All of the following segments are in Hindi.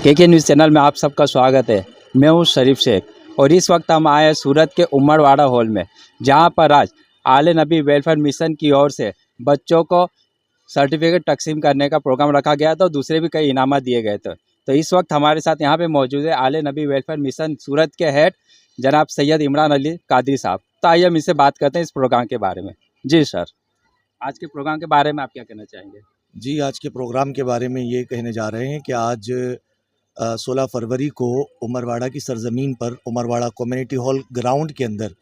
के न्यूज़ चैनल में आप सबका स्वागत है। मैं हूं शरीफ शेख और इस वक्त हम आए हैं सूरत के उमरवाड़ा हॉल में, जहां पर आज आले नबी वेलफेयर मिशन की ओर से बच्चों को सर्टिफिकेट तकसीम करने का प्रोग्राम रखा गया था और दूसरे भी कई इनाम दिए गए थे। तो इस वक्त हमारे साथ यहां पे मौजूद है आले नबी वेलफेयर मिशन सूरत के हेड जनाब सैयद इमरान अली कादरी साहब। तो आइए हम इनसे बात करते हैं इस प्रोग्राम के बारे में। जी सर, आज के प्रोग्राम के बारे में आप क्या कहना चाहेंगे? जी, आज के प्रोग्राम के बारे में ये कहने जा रहे हैं कि आज 16 फरवरी को उमरवाड़ा की सरज़मीन पर उमरवाड़ा कम्युनिटी हॉल ग्राउंड के अंदर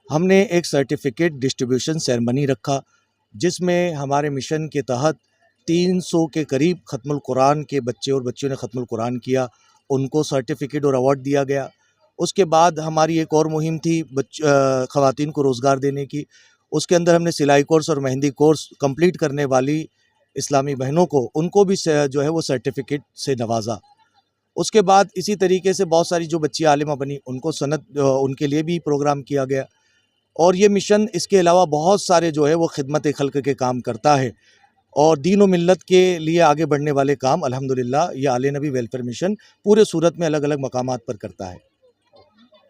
हमने एक सर्टिफिकेट डिस्ट्रीब्यूशन सेरेमनी रखा, जिसमें हमारे मिशन के तहत 300 के करीब ख़त्मुल कुरान के बच्चे और बच्चियों ने ख़त्मुल कुरान किया, उनको सर्टिफिकेट और अवार्ड दिया गया। उसके बाद हमारी एक और मुहिम थी ख़वातीन को रोज़गार देने की। उसके अंदर हमने सिलाई कोर्स और मेहंदी कोर्स कंप्लीट करने वाली इस्लामी बहनों को उनको भी जो है वो सर्टिफिकेट से नवाजा। उसके बाद इसी तरीके से बहुत सारी जो बच्ची आलिमा बनी उनको सनद उनके लिए भी प्रोग्राम किया गया। और ये मिशन इसके अलावा बहुत सारे जो है वो खिदमत खल्क के काम करता है और दीन व मिल्लत के लिए आगे बढ़ने वाले काम अल्हम्दुलिल्लाह ये आले नबी वेलफेयर मिशन पूरे सूरत में अलग अलग मकामात पर करता है।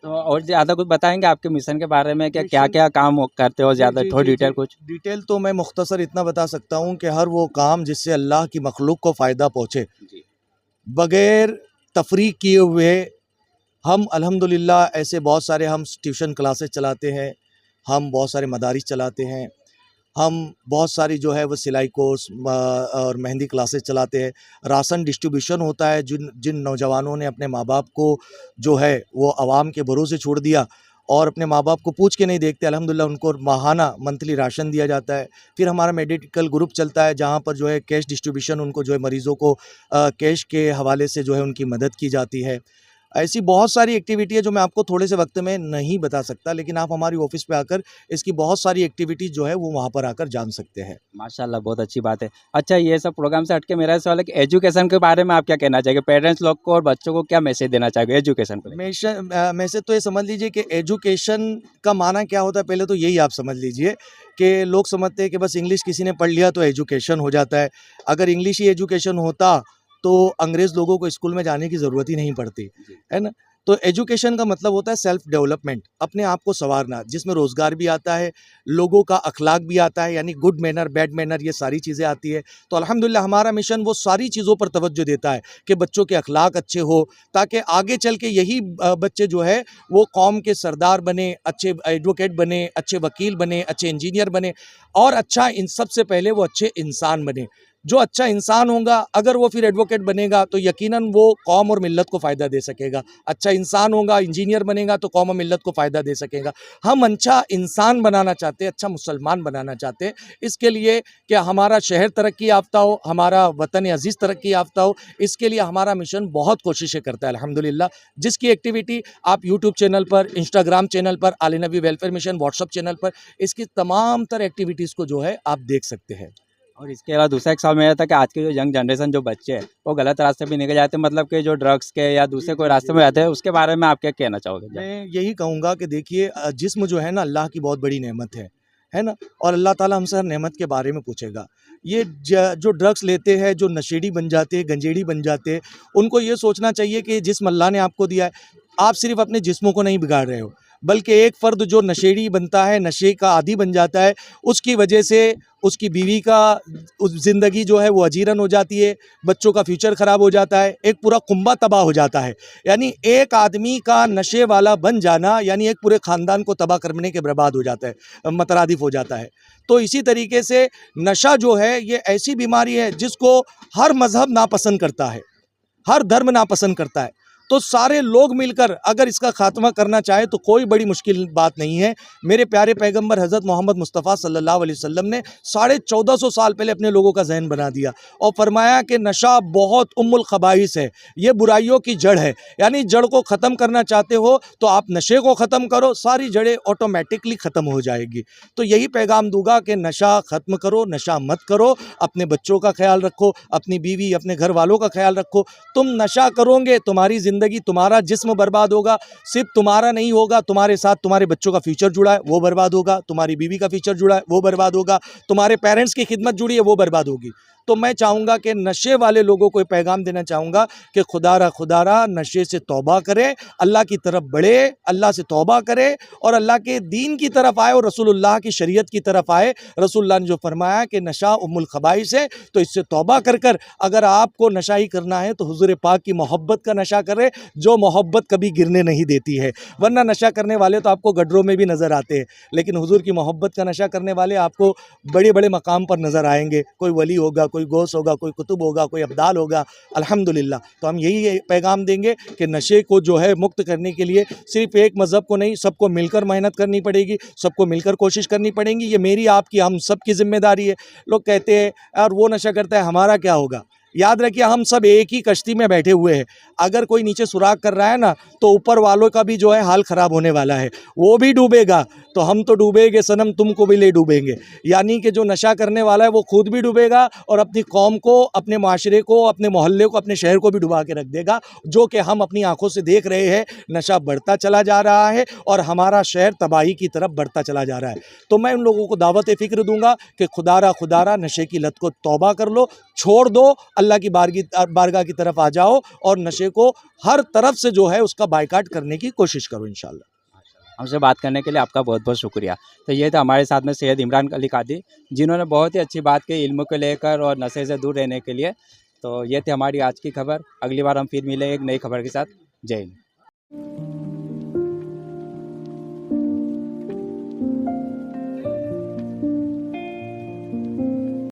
तो और ज़्यादा कुछ बताएंगे आपके मिशन के बारे में, क्या क्या काम करते हो? ज़्यादा थोड़ी डिटेल कुछ डिटेल तो मैं मुख्तसर इतना बता सकता हूँ कि हर वो काम जिससे अल्लाह की मखलूक को फ़ायदा पहुँचे, बग़ैर तफरीक किए हुए हम अल्हम्दुलिल्लाह ऐसे बहुत सारे हम ट्यूशन क्लासेस चलाते हैं, हम बहुत सारे मदारिस चलाते हैं, हम बहुत सारी जो है वो सिलाई कोर्स और मेहंदी क्लासेस चलाते हैं। राशन डिस्ट्रीब्यूशन होता है, जिन नौजवानों ने अपने माँ बाप को जो है वो आवाम के भरोसे छोड़ दिया और अपने माँ बाप को पूछ के नहीं देखते, अल्हम्दुलिल्लाह उनको माहाना मंथली राशन दिया जाता है। फिर हमारा मेडिकल ग्रुप चलता है, जहाँ पर जो है कैश डिस्ट्रीब्यूशन उनको जो है मरीज़ों को कैश के हवाले से जो है उनकी मदद की जाती है। ऐसी बहुत सारी एक्टिविटी है जो मैं आपको थोड़े से वक्त में नहीं बता सकता, लेकिन आप हमारी ऑफिस पे आकर इसकी बहुत सारी एक्टिविटीज़ जो है वो वहाँ पर आकर जान सकते हैं। माशाल्लाह, बहुत अच्छी बात है। अच्छा, ये सब प्रोग्राम से हटके मेरा सवाल है कि एजुकेशन के बारे में आप क्या कहना चाहेंगे? पेरेंट्स लोग को और बच्चों को क्या मैसेज देना चाहेंगे एजुकेशन को? मैसेज तो ये समझ लीजिए कि एजुकेशन का माना क्या होता है, पहले तो यही आप समझ लीजिए कि लोग समझते हैं कि बस इंग्लिश किसी ने पढ़ लिया तो एजुकेशन हो जाता है। अगर इंग्लिश ही एजुकेशन होता तो अंग्रेज़ लोगों को स्कूल में जाने की ज़रूरत ही नहीं पड़ती, है ना? तो एजुकेशन का मतलब होता है सेल्फ डेवलपमेंट, अपने आप को संवारना, जिसमें रोज़गार भी आता है, लोगों का अखलाक भी आता है, यानी गुड मैनर, बैड मैनर, ये सारी चीज़ें आती है। तो अल्हम्दुलिल्लाह हमारा मिशन वो सारी चीज़ों पर तवज्जो देता है कि बच्चों के अखलाक अच्छे हो, ताकि आगे चल के यही बच्चे जो है वो कौम के सरदार बने, अच्छे एडवोकेट बने, अच्छे वकील बने, अच्छे इंजीनियर बने और अच्छा इन सबसे पहले वो अच्छे इंसान बने। जो अच्छा इंसान होगा, अगर वो फिर एडवोकेट बनेगा तो यकीनन वो कौम और मिल्लत को फ़ायदा दे सकेगा। अच्छा इंसान होगा, इंजीनियर बनेगा तो कौम और मिल्लत को फ़ायदा दे सकेगा। हम अच्छा इंसान बनाना चाहते हैं, अच्छा मुसलमान बनाना चाहते हैं। इसके लिए कि हमारा शहर तरक्की याफ्ता हो, हमारा वतन अज़ीज़ तरक्की याफ्ता हो, इसके लिए हमारा मिशन बहुत कोशिशें करता है अल्हम्दुलिल्लाह। जिसकी एक्टिविटी आप यूट्यूब चैनल पर, इंस्टाग्राम चैनल पर, आले नबी वेलफेयर मिशन व्हाट्सअप चैनल पर, इसकी तमाम तरह एक्टिविटीज़ को जो है आप देख सकते हैं। और इसके अलावा दूसरा एक सवाल मेरा था कि आज की जो यंग जनरेशन जो बच्चे हैं वो गलत रास्ते पे निकल जाते हैं, मतलब कि जो ड्रग्स के या दूसरे कोई रास्ते में जाते हैं, उसके बारे में आप क्या कहना चाहोगे? मैं यही कहूँगा कि देखिए जिस्म जो है ना अल्लाह की बहुत बड़ी नेमत है ना? और अल्लाह ताला हमसे हर नेमत के बारे में पूछेगा। ये जो ड्रग्स लेते हैं, जो नशेड़ी बन जाते हैं, गंजेड़ी बन जाते हैं, उनको ये सोचना चाहिए कि जिस्म अल्लाह ने आपको दिया है, आप सिर्फ अपने जिस्मों को नहीं बिगाड़ रहे हो, बल्कि एक फ़र्द जो नशेड़ी बनता है, नशे का आदी बन जाता है, उसकी वजह से उसकी बीवी का ज़िंदगी जो है वो अजीरन हो जाती है, बच्चों का फ्यूचर ख़राब हो जाता है, एक पूरा कुंबा तबाह हो जाता है। यानी एक आदमी का नशे वाला बन जाना यानी एक पूरे ख़ानदान को तबाह करने के बर्बाद हो जाता है, मतरादिफ हो जाता है। तो इसी तरीके से नशा जो है ये ऐसी बीमारी है जिसको हर मज़हब नापसंद करता है, हर धर्म नापसंद करता है। तो सारे लोग मिलकर अगर इसका खात्मा करना चाहे तो कोई बड़ी मुश्किल बात नहीं है। मेरे प्यारे पैगंबर हज़रत मोहम्मद मुस्तफ़ा सल्लल्लाहु अलैहि वसल्लम ने 1450 साल पहले अपने लोगों का ज़हन बना दिया और फरमाया कि नशा बहुत उम्मुल खबाइस है, ये बुराइयों की जड़ है। यानी जड़ को ख़त्म करना चाहते हो तो आप नशे को ख़त्म करो, सारी जड़ें ऑटोमेटिकली ख़त्म हो जाएगी। तो यही पैगाम दूंगा कि नशा ख़त्म करो, नशा मत करो, अपने बच्चों का ख्याल रखो, अपनी बीवी अपने घर वालों का ख्याल रखो। तुम नशा करोगे, तुम्हारी ज़िंदगी, तुम्हारा जिस्म बर्बाद होगा, सिर्फ तुम्हारा नहीं होगा, तुम्हारे साथ तुम्हारे बच्चों का फ्यूचर जुड़ा है वो बर्बाद होगा, तुम्हारी बीवी का फ्यूचर जुड़ा है वो बर्बाद होगा, तुम्हारे पेरेंट्स की खिदमत जुड़ी है वो बर्बाद होगी। तो मैं चाहूँगा कि नशे वाले लोगों को पैगाम देना चाहूँगा कि खुदारा नशे से तौबा करे, अल्लाह की तरफ बढ़े, अल्लाह से तौबा करे और अल्लाह के दीन की तरफ आए और रसूलुल्लाह की शरीयत की तरफ आए। रसूलुल्लाह ने जो फरमाया कि नशा उम्मुल खबाइस है, तो इससे तौबा कर कर अगर आपको नशा ही करना है तो हुजूर पाक की मोहब्बत का नशा करें, जो मोहब्बत कभी गिरने नहीं देती है। वरना नशा करने वाले तो आपको गड्ढरों में भी नज़र आते हैं, लेकिन हुजूर की मोहब्बत का नशा करने वाले आपको बड़े बड़े मकाम पर नज़र आएंगे। कोई वली होगा, कोई गौस होगा, कोई कुतुब होगा, कोई अब्दाल होगा। अल्हम्दुलिल्लाह। तो हम यही पैगाम देंगे कि नशे को जो है मुक्त करने के लिए सिर्फ एक मज़हब को नहीं, सबको मिलकर मेहनत करनी पड़ेगी, सबको मिलकर कोशिश करनी पड़ेगी। ये मेरी, आपकी, हम सब की जिम्मेदारी है। लोग कहते हैं यार वो नशा करता है, हमारा क्या होगा? याद रखिए, हम सब एक ही कश्ती में बैठे हुए हैं। अगर कोई नीचे सुराग कर रहा है ना, तो ऊपर वालों का भी जो है हाल ख़राब होने वाला है। वो भी डूबेगा तो हम तो डूबेंगे सनम, तुमको भी ले डूबेंगे। यानी कि जो नशा करने वाला है वो खुद भी डूबेगा और अपनी कौम को, अपने माशरे को, अपने मोहल्ले को, अपने शहर को भी डुबा के रख देगा, जो कि हम अपनी आंखों से देख रहे हैं। नशा बढ़ता चला जा रहा है और हमारा शहर तबाही की तरफ बढ़ता चला जा रहा है। तो मैं उन लोगों को दावत फ़िक्र दूंगा कि खुदारा नशे की लत को तौबा कर लो, छोड़ दो, अल्लाह की बारगाह की तरफ आ जाओ और नशे को हर तरफ से जो है उसका बायकाट करने की कोशिश करो इंशाल्लाह। हमसे बात करने के लिए आपका बहुत बहुत शुक्रिया। तो ये था हमारे साथ में सैयद इमरान अली कादी, जिन्होंने बहुत ही अच्छी बात की इल्म को लेकर और नशे से दूर रहने के लिए। तो ये थी हमारी आज की खबर। अगली बार हम फिर मिलेंगे एक नई खबर के साथ। जय हिंद।